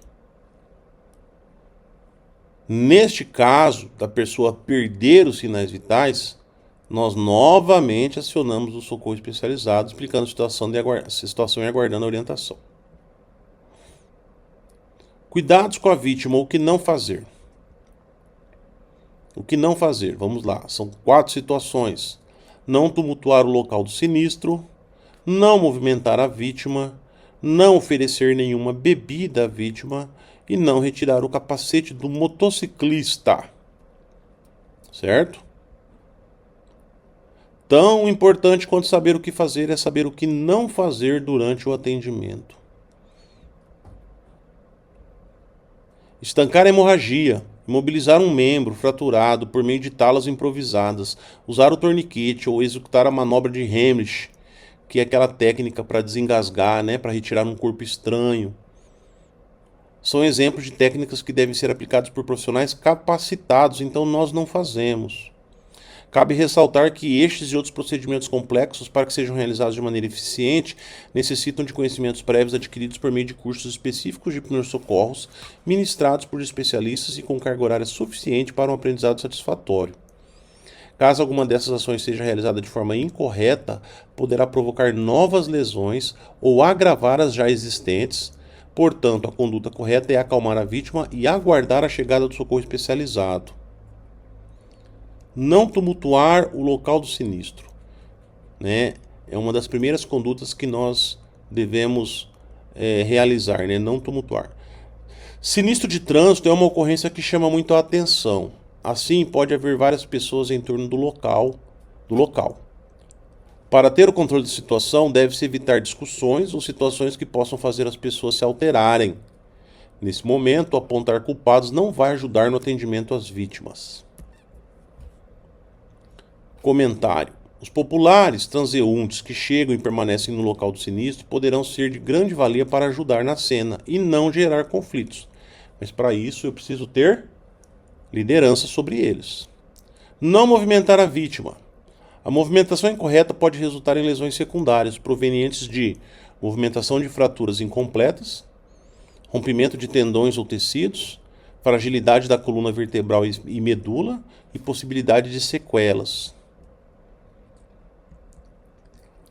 Neste caso, da pessoa perder os sinais vitais, nós novamente acionamos o socorro especializado, explicando a situação e aguardando a orientação. Cuidados com a vítima, o que não fazer? O que não fazer? Vamos lá, são 4 situações. Não tumultuar o local do sinistro, não movimentar a vítima, não oferecer nenhuma bebida à vítima e não retirar o capacete do motociclista. Certo? Tão importante quanto saber o que fazer é saber o que não fazer durante o atendimento. Estancar a hemorragia, imobilizar um membro fraturado por meio de talas improvisadas, usar o torniquete ou executar a manobra de Heimlich, que é aquela técnica para desengasgar, né, para retirar um corpo estranho. São exemplos de técnicas que devem ser aplicadas por profissionais capacitados, então nós não fazemos. Cabe ressaltar que estes e outros procedimentos complexos, para que sejam realizados de maneira eficiente, necessitam de conhecimentos prévios adquiridos por meio de cursos específicos de primeiros socorros, ministrados por especialistas e com carga horária suficiente para um aprendizado satisfatório. Caso alguma dessas ações seja realizada de forma incorreta, poderá provocar novas lesões ou agravar as já existentes. Portanto, a conduta correta é acalmar a vítima e aguardar a chegada do socorro especializado. Não tumultuar o local do sinistro, né? É uma das primeiras condutas que nós devemos realizar, né? Não tumultuar. Sinistro de trânsito é uma ocorrência que chama muito a atenção. Assim, pode haver várias pessoas em torno do local. Para ter o controle da situação, deve-se evitar discussões ou situações que possam fazer as pessoas se alterarem. Nesse momento, apontar culpados não vai ajudar no atendimento às vítimas. Comentário. Os populares transeuntes que chegam e permanecem no local do sinistro poderão ser de grande valia para ajudar na cena e não gerar conflitos. Mas para isso eu preciso ter liderança sobre eles. Não movimentar a vítima. A movimentação incorreta pode resultar em lesões secundárias provenientes de movimentação de fraturas incompletas, rompimento de tendões ou tecidos, fragilidade da coluna vertebral e medula e possibilidade de sequelas.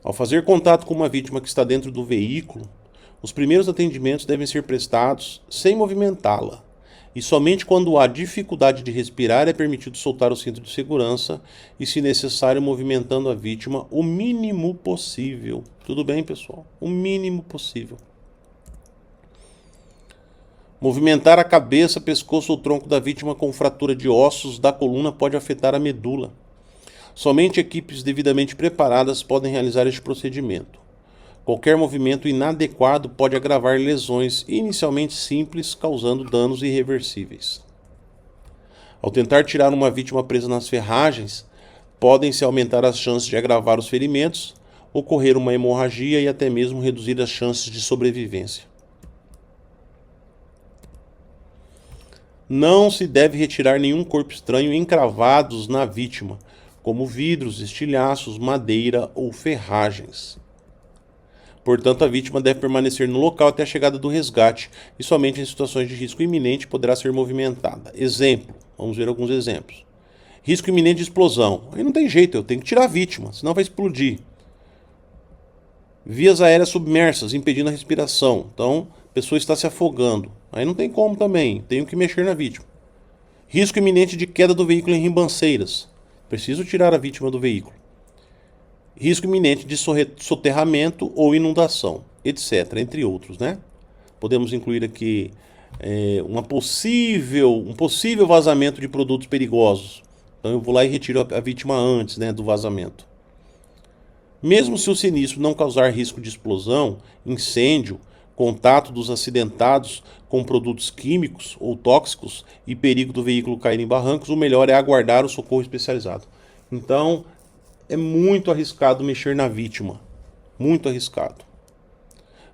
Ao fazer contato com uma vítima que está dentro do veículo, os primeiros atendimentos devem ser prestados sem movimentá-la, e somente quando há dificuldade de respirar é permitido soltar o cinto de segurança e, se necessário, movimentando a vítima o mínimo possível. Tudo bem, pessoal? O mínimo possível. Movimentar a cabeça, pescoço ou tronco da vítima com fratura de ossos da coluna pode afetar a medula. Somente equipes devidamente preparadas podem realizar este procedimento. Qualquer movimento inadequado pode agravar lesões inicialmente simples, causando danos irreversíveis. Ao tentar tirar uma vítima presa nas ferragens, podem-se aumentar as chances de agravar os ferimentos, ocorrer uma hemorragia e até mesmo reduzir as chances de sobrevivência. Não se deve retirar nenhum corpo estranho encravados na vítima, como vidros, estilhaços, madeira ou ferragens. Portanto, a vítima deve permanecer no local até a chegada do resgate e somente em situações de risco iminente poderá ser movimentada. Exemplo, vamos ver alguns exemplos. Risco iminente de explosão. Aí não tem jeito, eu tenho que tirar a vítima, senão vai explodir. Vias aéreas submersas, impedindo a respiração. Então, a pessoa está se afogando. Aí não tem como também, tenho que mexer na vítima. Risco iminente de queda do veículo em ribanceiras. Preciso tirar a vítima do veículo. Risco iminente de soterramento ou inundação, etc., entre outros, né? Podemos incluir aqui um possível vazamento de produtos perigosos. Então eu vou lá e retiro a vítima antes, né, do vazamento. Mesmo se o sinistro não causar risco de explosão, incêndio, contato dos acidentados com produtos químicos ou tóxicos e perigo do veículo cair em barrancos, o melhor é aguardar o socorro especializado. Então, é muito arriscado mexer na vítima. Muito arriscado.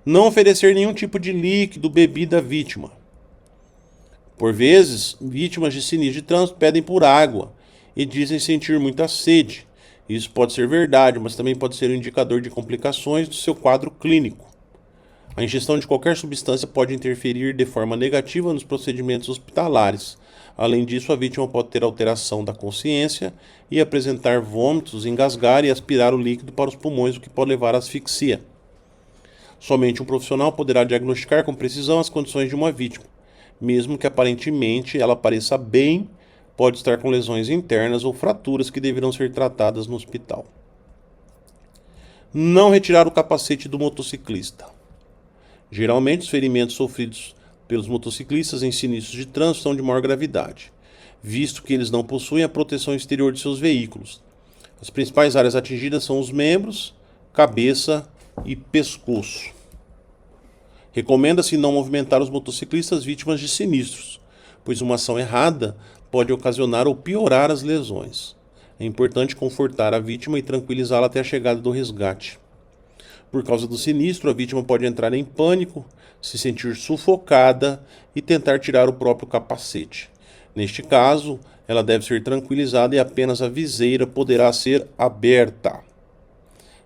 Não oferecer nenhum tipo de líquido, bebida à vítima. Por vezes, vítimas de sinistro de trânsito pedem por água e dizem sentir muita sede. Isso pode ser verdade, mas também pode ser um indicador de complicações do seu quadro clínico. A ingestão de qualquer substância pode interferir de forma negativa nos procedimentos hospitalares. Além disso, a vítima pode ter alteração da consciência e apresentar vômitos, engasgar e aspirar o líquido para os pulmões, o que pode levar à asfixia. Somente um profissional poderá diagnosticar com precisão as condições de uma vítima. Mesmo que aparentemente ela pareça bem, pode estar com lesões internas ou fraturas que deverão ser tratadas no hospital. Não retirar o capacete do motociclista. Geralmente, os ferimentos sofridos pelos motociclistas em sinistros de trânsito são de maior gravidade, visto que eles não possuem a proteção exterior de seus veículos. As principais áreas atingidas são os membros, cabeça e pescoço. Recomenda-se não movimentar os motociclistas vítimas de sinistros, pois uma ação errada pode ocasionar ou piorar as lesões. É importante confortar a vítima e tranquilizá-la até a chegada do resgate. Por causa do sinistro, a vítima pode entrar em pânico, se sentir sufocada e tentar tirar o próprio capacete. Neste caso, ela deve ser tranquilizada e apenas a viseira poderá ser aberta.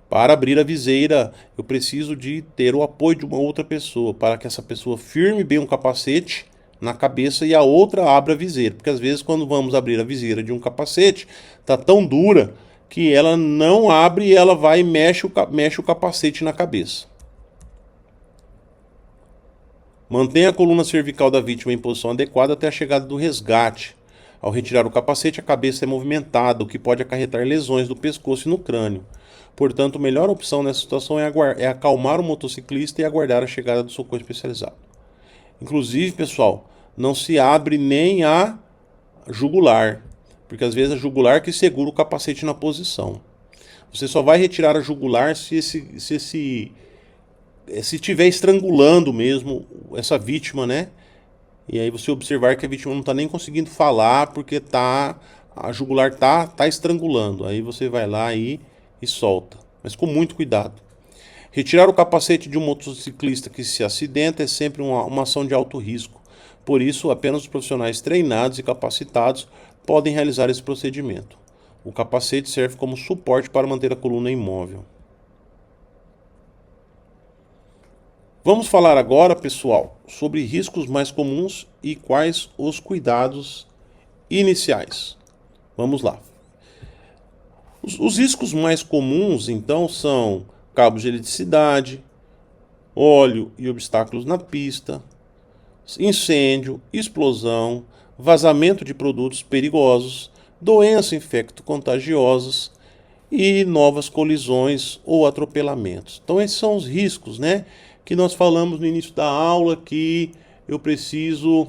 Para abrir a viseira, eu preciso de ter o apoio de uma outra pessoa, para que essa pessoa firme bem um capacete na cabeça e a outra abra a viseira. Porque às vezes quando vamos abrir a viseira de um capacete, está tão dura que ela não abre e ela vai e mexe o capacete na cabeça. Mantenha a coluna cervical da vítima em posição adequada até a chegada do resgate. Ao retirar o capacete, a cabeça é movimentada, o que pode acarretar lesões do pescoço e no crânio. Portanto, a melhor opção nessa situação é acalmar o motociclista e aguardar a chegada do socorro especializado. Inclusive, pessoal, não se abre nem a jugular, porque às vezes é a jugular que segura o capacete na posição. Você só vai retirar a jugular se estiver estrangulando mesmo essa vítima, né? E aí você observar que a vítima não está nem conseguindo falar porque a jugular tá estrangulando. Aí você vai lá e solta, mas com muito cuidado. Retirar o capacete de um motociclista que se acidenta é sempre uma ação de alto risco. Por isso, apenas os profissionais treinados e capacitados podem realizar esse procedimento. O capacete serve como suporte para manter a coluna imóvel. Vamos falar agora, pessoal, sobre riscos mais comuns e quais os cuidados iniciais. Vamos lá. Os riscos mais comuns, então, são cabos de eletricidade, óleo e obstáculos na pista, incêndio, explosão, vazamento de produtos perigosos, doenças infecto-contagiosas e novas colisões ou atropelamentos. Então esses são os riscos, né, que nós falamos no início da aula, que eu preciso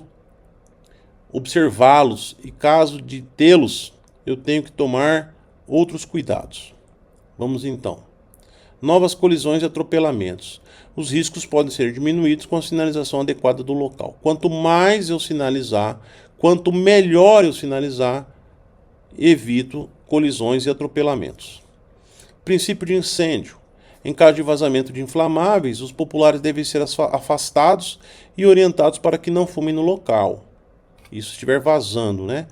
observá-los e caso de tê-los, eu tenho que tomar outros cuidados. Vamos então. Novas colisões e atropelamentos. Os riscos podem ser diminuídos com a sinalização adequada do local. Quanto mais eu sinalizar, quanto melhor eu sinalizar, evito colisões e atropelamentos. Princípio de incêndio. Em caso de vazamento de inflamáveis, os populares devem ser afastados e orientados para que não fumem no local. Isso estiver vazando, né?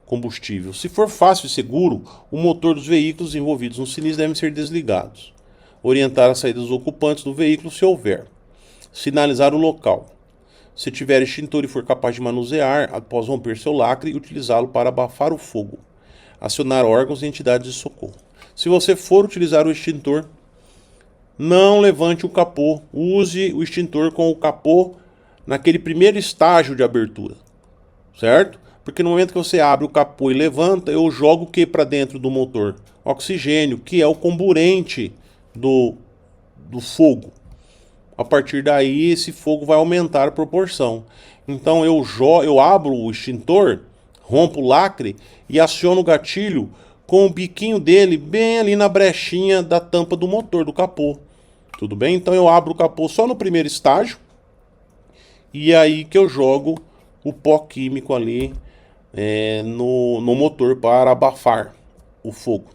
Combustível. Se for fácil e seguro, o motor dos veículos envolvidos no sinistro devem ser desligados. Orientar a saída dos ocupantes do veículo se houver. Sinalizar o local. Se tiver extintor e for capaz de manusear, após romper seu lacre, utilizá-lo para abafar o fogo. Acionar órgãos e entidades de socorro. Se você for utilizar o extintor, não levante o capô. Use o extintor com o capô naquele primeiro estágio de abertura. Certo? Porque no momento que você abre o capô e levanta, eu jogo o que para dentro do motor? Oxigênio, que é o comburente do fogo. A partir daí, esse fogo vai aumentar a proporção. Então eu abro o extintor, rompo o lacre e aciono o gatilho com o biquinho dele bem ali na brechinha da tampa do motor, do capô. Tudo bem? Então eu abro o capô só no primeiro estágio e aí que eu jogo o pó químico ali no motor para abafar o fogo.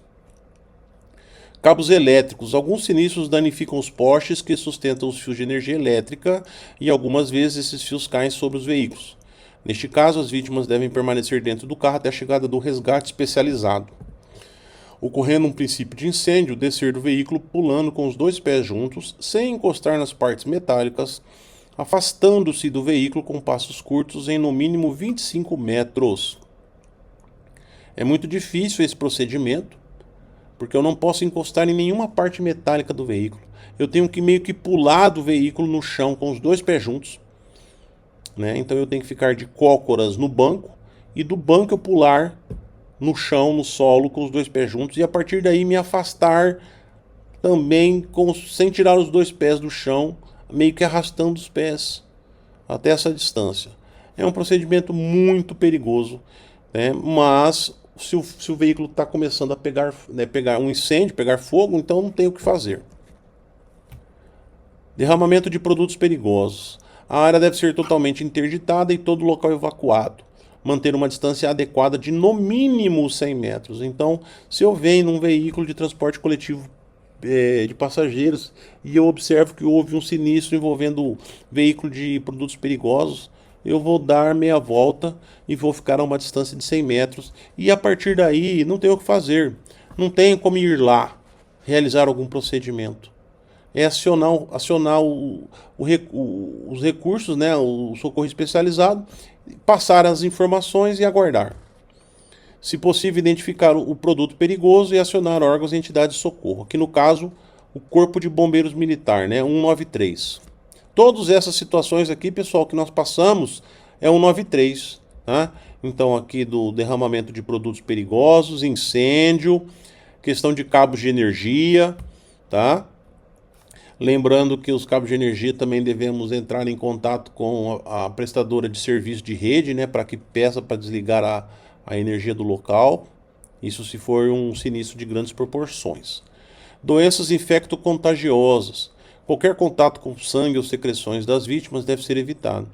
Cabos elétricos. Alguns sinistros danificam os postes que sustentam os fios de energia elétrica e algumas vezes esses fios caem sobre os veículos. Neste caso, as vítimas devem permanecer dentro do carro até a chegada do resgate especializado. Ocorrendo um princípio de incêndio, descer do veículo pulando com os dois pés juntos, sem encostar nas partes metálicas, afastando-se do veículo com passos curtos em no mínimo 25 metros. É muito difícil esse procedimento, porque eu não posso encostar em nenhuma parte metálica do veículo. Eu tenho que meio que pular do veículo no chão com os dois pés juntos, né? Então eu tenho que ficar de cócoras no banco e do banco eu pular no chão, no solo, com os dois pés juntos e a partir daí me afastar também sem tirar os dois pés do chão, meio que arrastando os pés até essa distância. É um procedimento muito perigoso, né? Mas se o veículo está começando a pegar um incêndio, pegar fogo, então não tem o que fazer. Derramamento de produtos perigosos. A área deve ser totalmente interditada e todo o local evacuado. Manter uma distância adequada de no mínimo 100 metros. Então, se eu venho num veículo de transporte coletivo de passageiros e eu observo que houve um sinistro envolvendo veículo de produtos perigosos, eu vou dar meia volta e vou ficar a uma distância de 100 metros. E a partir daí, não tem o que fazer. Não tem como ir lá, realizar algum procedimento. É acionar os recursos, né, o socorro especializado, passar as informações e aguardar. Se possível, identificar o produto perigoso e acionar órgãos e entidades de socorro. Aqui no caso, o Corpo de Bombeiros Militar, né, 193. Todas essas situações aqui, pessoal, que nós passamos, é 193. Tá? Então aqui do derramamento de produtos perigosos, incêndio, questão de cabos de energia, tá? Lembrando que os cabos de energia também devemos entrar em contato com a prestadora de serviço de rede, né, para que peça para desligar a energia do local. Isso se for um sinistro de grandes proporções. Doenças infecto-contagiosas. Qualquer contato com sangue ou secreções das vítimas deve ser evitado.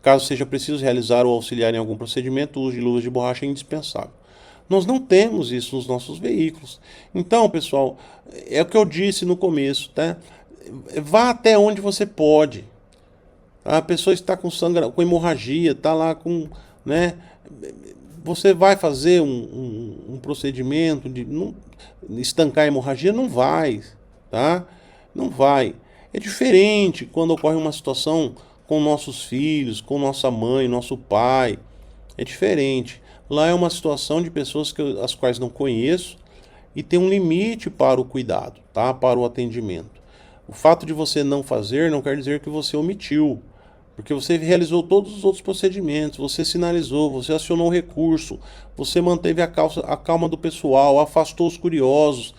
Caso seja preciso realizar ou auxiliar em algum procedimento, o uso de luvas de borracha é indispensável. Nós não temos isso nos nossos veículos. Então, pessoal, é o que eu disse no começo, tá? Vá até onde você pode. A pessoa está com sangue, com hemorragia, está lá com, né? Você vai fazer um procedimento de estancar a hemorragia? Não vai, tá? Não vai. É diferente quando ocorre uma situação com nossos filhos, com nossa mãe, nosso pai. É diferente. Lá é uma situação de pessoas as quais não conheço e tem um limite para o cuidado, tá? Para o atendimento. O fato de você não fazer não quer dizer que você omitiu, porque você realizou todos os outros procedimentos, você sinalizou, você acionou o recurso, você manteve a calma do pessoal, afastou os curiosos,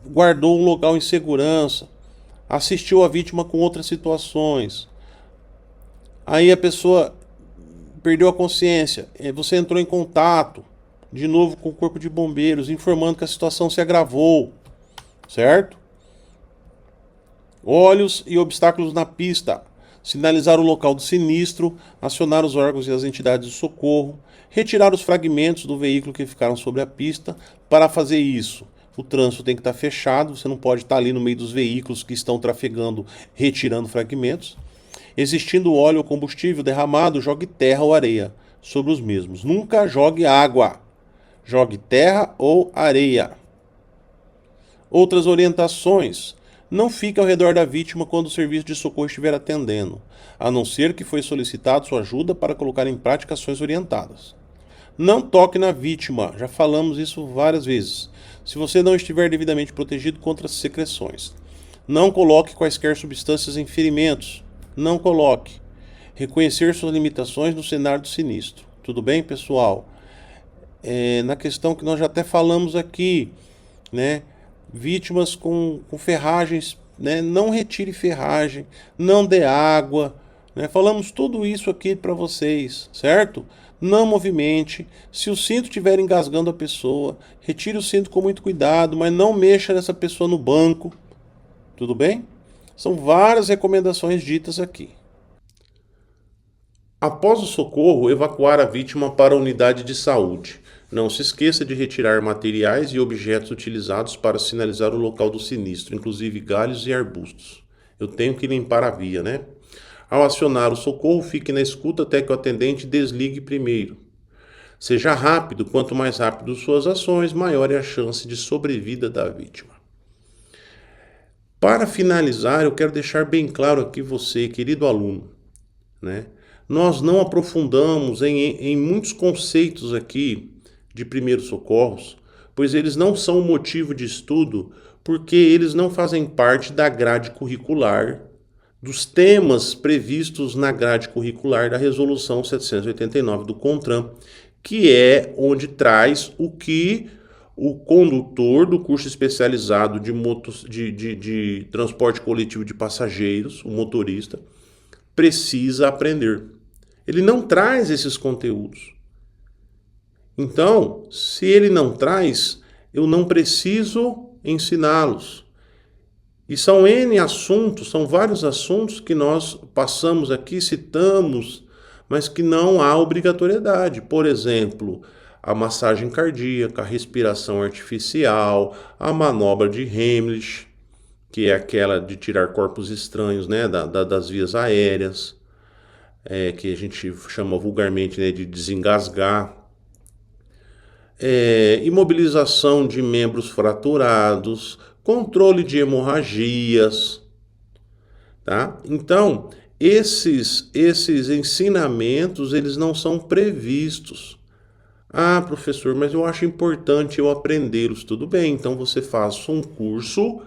guardou um local em segurança, assistiu a vítima com outras situações. Aí a pessoa perdeu a consciência, você entrou em contato de novo com o corpo de bombeiros, informando que a situação se agravou, certo? Olhos e obstáculos na pista, sinalizar o local do sinistro, acionar os órgãos e as entidades de socorro, retirar os fragmentos do veículo que ficaram sobre a pista. Para fazer isso, o trânsito tem que estar fechado, você não pode estar ali no meio dos veículos que estão trafegando, retirando fragmentos. Existindo óleo ou combustível derramado, jogue terra ou areia sobre os mesmos. Nunca jogue água. Jogue terra ou areia. Outras orientações. Não fique ao redor da vítima quando o serviço de socorro estiver atendendo, a não ser que foi solicitado sua ajuda para colocar em prática ações orientadas. Não toque na vítima, já falamos isso várias vezes, se você não estiver devidamente protegido contra as secreções. Não coloque quaisquer substâncias em ferimentos. Não coloque. Reconhecer suas limitações no cenário do sinistro. Tudo bem, pessoal? Na questão que nós já até falamos aqui, né? Vítimas com ferragens, né? Não retire ferragem, não dê água, né? Falamos tudo isso aqui para vocês, certo? Não movimente. Se o cinto estiver engasgando a pessoa, retire o cinto com muito cuidado, mas não mexa nessa pessoa no banco. Tudo bem? São várias recomendações ditas aqui. Após o socorro, evacuar a vítima para a unidade de saúde. Não se esqueça de retirar materiais e objetos utilizados para sinalizar o local do sinistro, inclusive galhos e arbustos. Eu tenho que limpar a via, né? Ao acionar o socorro, fique na escuta até que o atendente desligue primeiro. Seja rápido, quanto mais rápido suas ações, maior é a chance de sobrevida da vítima. Para finalizar, eu quero deixar bem claro aqui você, querido aluno, né? Nós não aprofundamos em muitos conceitos aqui de primeiros socorros, pois eles não são motivo de estudo, porque eles não fazem parte da grade curricular, dos temas previstos na grade curricular da Resolução 789 do CONTRAN, que é onde traz o que o condutor do curso especializado de transporte coletivo de passageiros, o motorista, precisa aprender. Ele não traz esses conteúdos. Então, se ele não traz, eu não preciso ensiná-los. E são N assuntos, são vários assuntos que nós passamos aqui, citamos, mas que não há obrigatoriedade. Por exemplo, a massagem cardíaca, a respiração artificial, a manobra de Heimlich, que é aquela de tirar corpos estranhos, né, das vias aéreas, que a gente chama vulgarmente, né, de desengasgar. Imobilização de membros fraturados, controle de hemorragias, tá? Então, esses ensinamentos, eles não são previstos. Ah, professor, mas eu acho importante eu aprendê-los. Tudo bem, então você faz um curso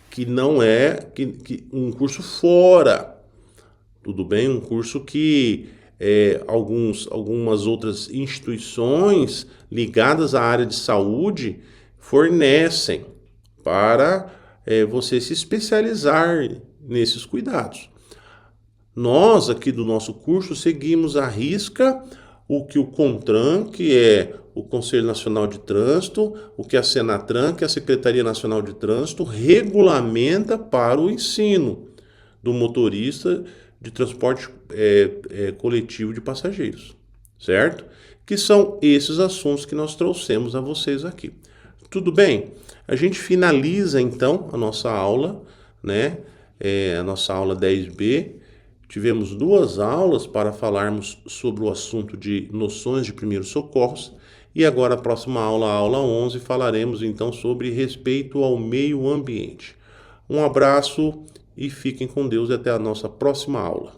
que não é um curso fora. Tudo bem? Um curso que algumas outras instituições ligadas à área de saúde fornecem para você se especializar nesses cuidados. Nós, aqui do nosso curso, seguimos à risca o que o CONTRAN, que é o Conselho Nacional de Trânsito, o que a Senatran, que é a Secretaria Nacional de Trânsito, regulamenta para o ensino do motorista de transporte coletivo de passageiros, certo? Que são esses assuntos que nós trouxemos a vocês aqui. Tudo bem? A gente finaliza então a nossa aula, né? A nossa aula 10B. Tivemos 2 aulas para falarmos sobre o assunto de noções de primeiros socorros. E agora a próxima aula, a aula 11, falaremos então sobre respeito ao meio ambiente. Um abraço e fiquem com Deus e até a nossa próxima aula.